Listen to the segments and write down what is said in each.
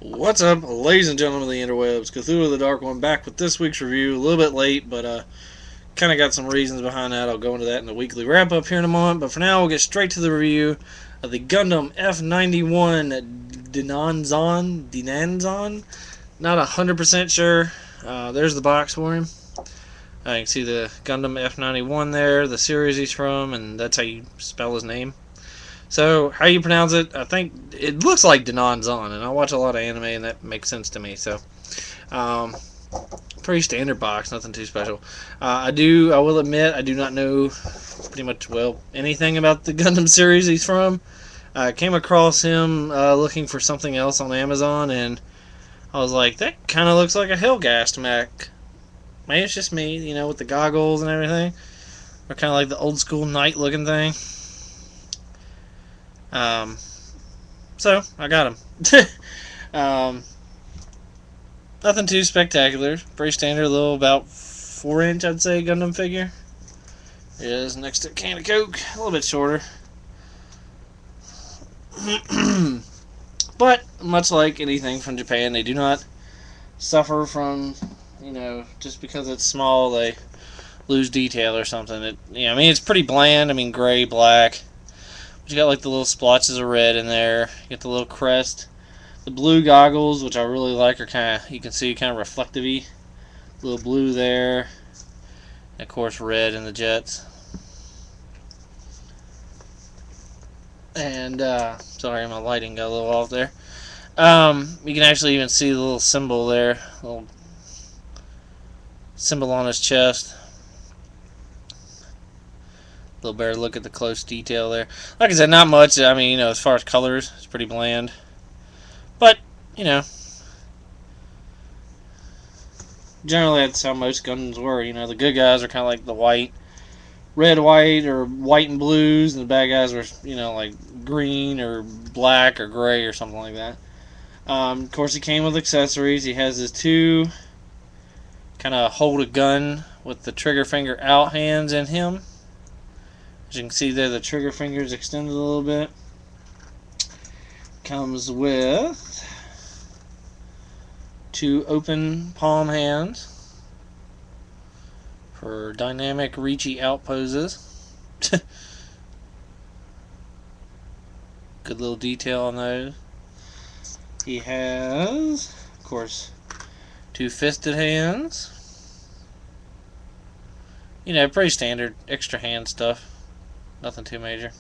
What's up, ladies and gentlemen of the interwebs? Cthulhu the Dark One back with this week's review. A little bit late, but kind of got some reasons behind that. I'll go into that in the weekly wrap up here in a moment. But for now, we'll get straight to the review of the Gundam F91 Den'an Zon. Not 100% sure. There's the box for him. You can see the Gundam F91 there, the series he's from, and that's how you spell his name. So, how you pronounce it, I think it looks like Den'an Zon, and I watch a lot of anime, and that makes sense to me. So, pretty standard box, nothing too special. I will admit, I do not know pretty much, anything about the Gundam series he's from. I came across him looking for something else on Amazon, and I was like, that kind of looks like a helghast mech. Maybe it's just me, with the goggles and everything. Or kind of like the old school knight looking thing. So I got him. Nothing too spectacular. Pretty standard, little about 4-inch, I'd say, Gundam figure. It is next to a can of Coke, a little bit shorter. But much like anything from Japan, they do not suffer from, just because it's small, they lose detail or something. It's pretty bland. Gray, black. But you got like the little splotches of red in there. You get the little crest. The blue goggles, which I really like, are you can see kind of reflective-y. Little blue there. And of course red in the jets. And, sorry, my lighting got a little off there. You can actually even see the little symbol there. Little symbol on his chest. A little better look at the close detail there. Like I said, not much. As far as colors, it's pretty bland. But, generally that's how most Gundams were. The good guys are kind of like the white, red, white, or white and blues, and the bad guys were, like green or black or gray or something like that. Of course, he came with accessories. He has his two kind of hold a gun with the trigger finger out hands in him. As you can see there, the trigger finger is extended a little bit. Comes with 2 open palm hands for dynamic reachy out poses. Good little detail on those. He has, of course, 2 fisted hands. Pretty standard extra hand stuff. Nothing too major.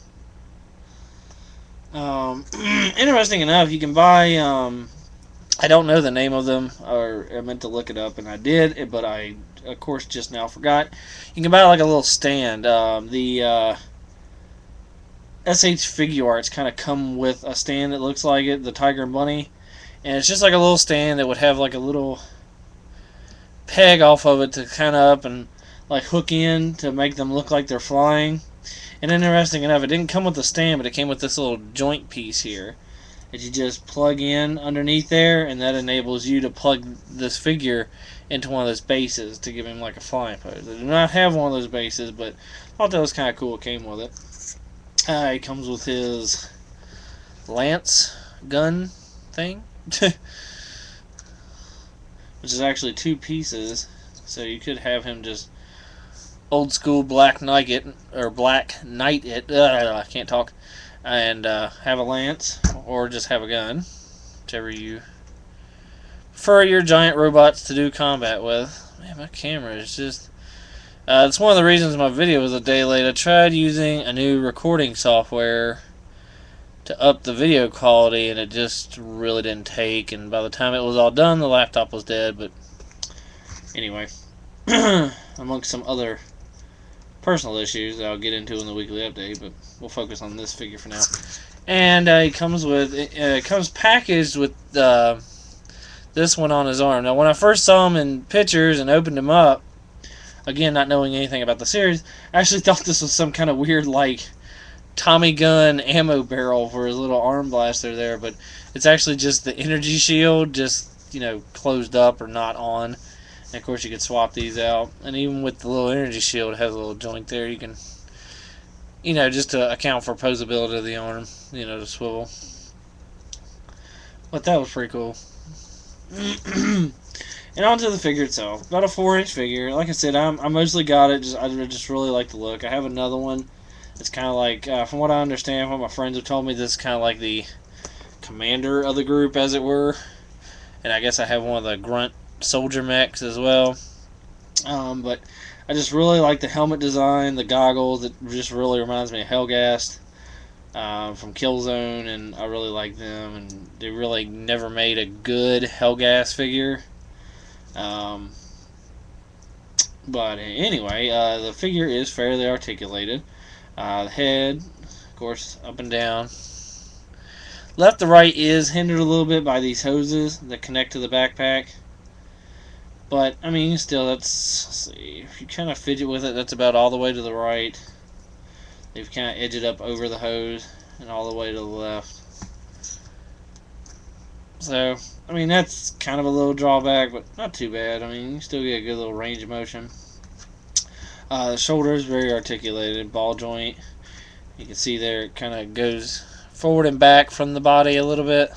Interesting enough, you can buy, I don't know the name of them, or I meant to look it up, and I did, but I, of course, just now forgot. You can buy like a little stand. The SH Figure Arts kind of come with a stand that looks like it, the Tiger and Bunny, and it's just like a little stand that would have like a little peg off of it to kind of up and like hook in to make them look like they're flying. And interesting enough, it didn't come with the stand, but it came with this little joint piece here that you just plug in underneath there, and that enables you to plug this figure into one of those bases to give him like a flying pose. I do not have one of those bases, but I thought that was kind of cool. It came with it. He comes with his lance gun thing, which is actually 2 pieces, so you could have him just old school Black Knight it, I can't talk, and have a lance, or just have a gun, whichever you prefer your giant robots to do combat with. Man, my camera is just, it's one of the reasons my video was a day late. I tried using a new recording software to up the video quality, and it just really didn't take, and by the time it was all done, the laptop was dead. But anyway, amongst some other personal issues that I'll get into in the weekly update, but we'll focus on this figure for now. And it comes packaged with this one on his arm. Now, when I first saw him in pictures and opened him up, again, not knowing anything about the series, I actually thought this was some kind of weird, like, Tommy gun ammo barrel for his little arm blaster there, but it's actually just the energy shield, just, closed up or not on. And of course, you can swap these out, and even with the little energy shield, it has a little joint there. You can, just to account for posability of the arm, to swivel. But that was pretty cool. And onto the figure itself. About a 4-inch figure. Like I said, I mostly got it. I just really like the look. I have another one. It's kind of like, from what I understand, what my friends have told me, this is kind of like the commander of the group, as it were. And I guess I have one of the grunt soldier mechs as well. But I just really like the helmet design, the goggles. It just really reminds me of Helghast from Killzone, and I really like them. And they really never made a good Helghast figure. But anyway, the figure is fairly articulated. The head, of course, up and down. Left to right is hindered a little bit by these hoses that connect to the backpack. But, I mean, still, let's see. If you kind of fidget with it, that's about all the way to the right. They've kind of edged it up over the hose and all the way to the left. So, I mean, that's kind of a little drawback, but not too bad. I mean, you still get a good little range of motion. The shoulder is very articulated, ball joint. You can see there it kind of goes forward and back from the body a little bit,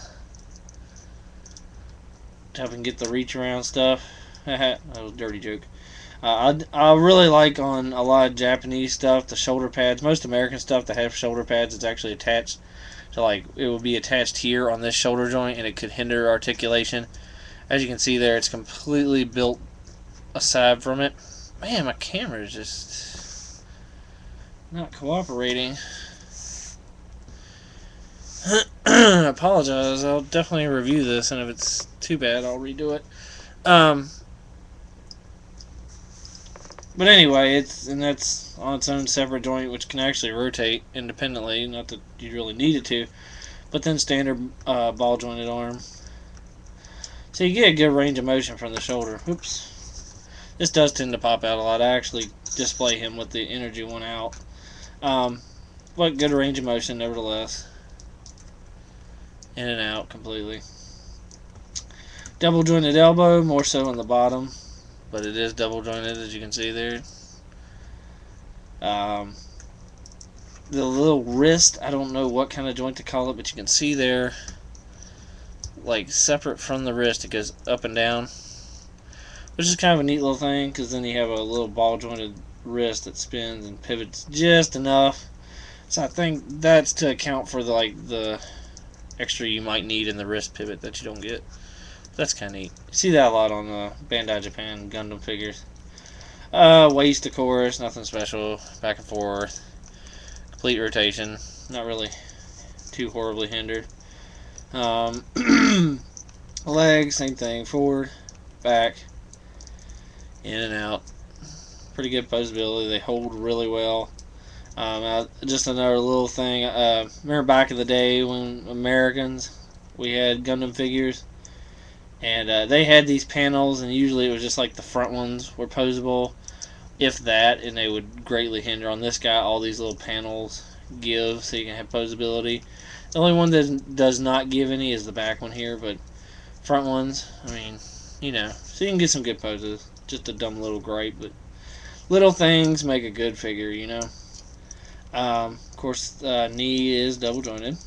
helping get the reach around stuff. That was a dirty joke. I really like on a lot of Japanese stuff the shoulder pads. Most American stuff that have shoulder pads, it's actually attached to, like, it will be attached here on this shoulder joint, and it could hinder articulation. As you can see there, it's completely built aside from it. Man, my camera is just not cooperating. I apologize. I'll definitely review this, and if it's too bad, I'll redo it. But anyway, that's on its own separate joint, which can actually rotate independently. Not that you really need it to, but then standard ball jointed arm. So you get a good range of motion from the shoulder. Oops. This does tend to pop out a lot. I actually display him with the energy one out. But good range of motion nevertheless. In and out completely. Double jointed elbow, more so on the bottom. But it is double jointed, as you can see there. The little wrist, I don't know what kind of joint to call it, but you can see there, like separate from the wrist, it goes up and down. Which is kind of a neat little thing, because then you have a little ball jointed wrist that spins and pivots just enough. So I think that's to account for the extra you might need in the wrist pivot that you don't get. That's kind of neat. You see that a lot on Bandai Japan Gundam figures. Waist, of course, nothing special. Back and forth. Complete rotation. Not really too horribly hindered. Legs, same thing. Forward, back, in and out. Pretty good posability. They hold really well. Just another little thing. Remember back in the day when Americans, we had Gundam figures, and they had these panels, and usually it was just like the front ones were posable, if that, and they would greatly hinder. On this guy, all these little panels give, so you can have posability. The only one that does not give any is the back one here, but front ones, I mean, you know, so you can get some good poses. Just a dumb little gripe, but little things make a good figure, you know. Of course, knee is double jointed,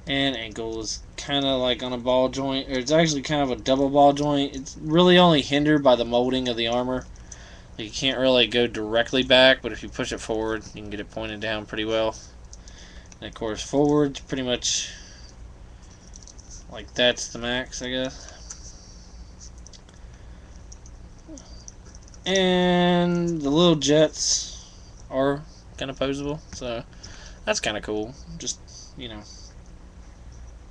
and ankle is kind of like on a ball joint, or it's actually kind of a double ball joint. It's really only hindered by the molding of the armor. Like, you can't really go directly back, but if you push it forward, you can get it pointed down pretty well. And of course, forward, pretty much like that's the max, I guess. And the little jets are kind of posable, so that's kind of cool. Just, you know.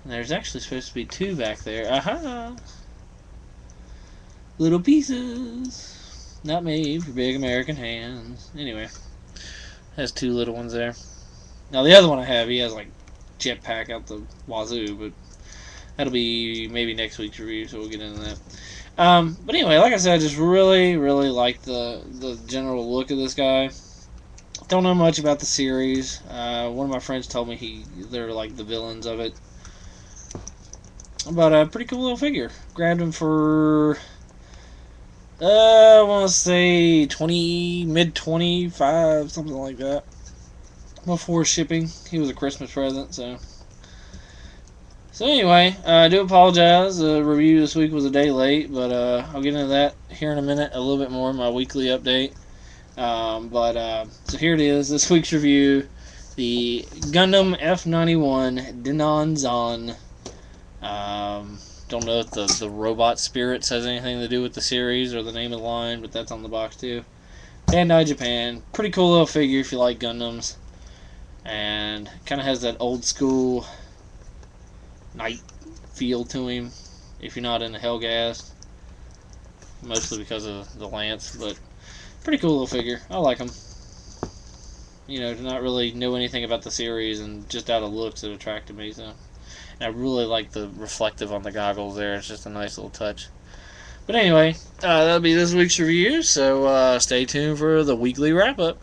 And there's actually supposed to be two back there. Aha! Little pieces. Not made for big American hands. Anyway. Has two little ones there. Now the other one I have, he has like jetpack out the wazoo, but that'll be maybe next week's review, so we'll get into that. But anyway, like I said, I just really like the general look of this guy. Don't know much about the series. One of my friends told me they're like the villains of it. But a pretty cool little figure. Grabbed him for I want to say mid-25, something like that. Before shipping. He was a Christmas present, so So anyway, I do apologize. The review this week was a day late, but I'll get into that here in a minute, a little bit more, my weekly update. So here it is, this week's review, the Gundam F91 Den'an Zon. Don't know if the robot spirits has anything to do with the series or the name of the line, but that's on the box too. Bandai Japan. Pretty cool little figure if you like Gundams. And kind of has that old school knight feel to him if you're not into helghast. Mostly because of the lance, but pretty cool little figure. I like him. You know, to not really know anything about the series and just out of looks it attracted me. So, and I really like the reflective on the goggles there. It's just a nice little touch. But anyway, that'll be this week's review. So stay tuned for the weekly wrap up.